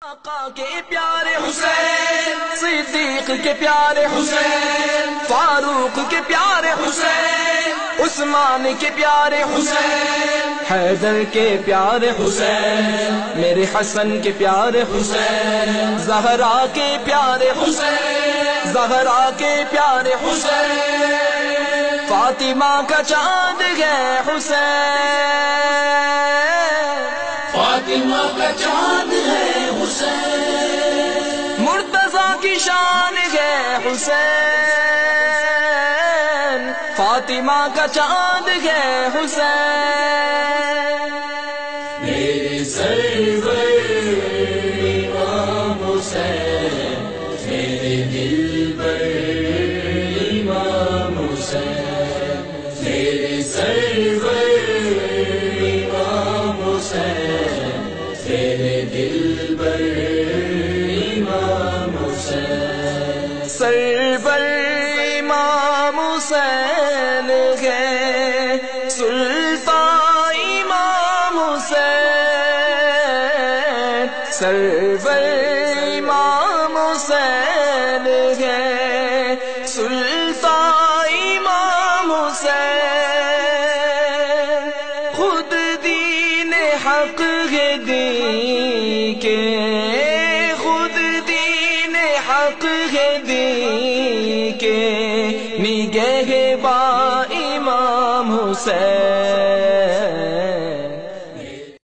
آقا کے پیارے حسین، صدیق کے پیارے حسین، فاروق کے پیارے حسین، عثمان کے پیارے حسین، حیدر کے پیارے حسین، میرے حسن کے پیارے حسین، زہرا کے پیارے حسین، زہرا کے پیارے حسین، فاطمہ کا چاند ہے حسین، فاطمہ کا چاند ہے حسین، مرتضیٰ کی شان ہے حسین، فاطمہ کا چاند ہے حسین، میرے سرور امام حسین، میرے دل پر امام حسین، میرے سرور امام حسین، میرے دل پر امام حسین، سرور امام حسین ہے، سلطان امام حسین، سرور امام حسین ہے، سلطان امام حسین، خود دین حق ہے دین کے، خود دین حق ہے دین کے، نگہ با امام حسین،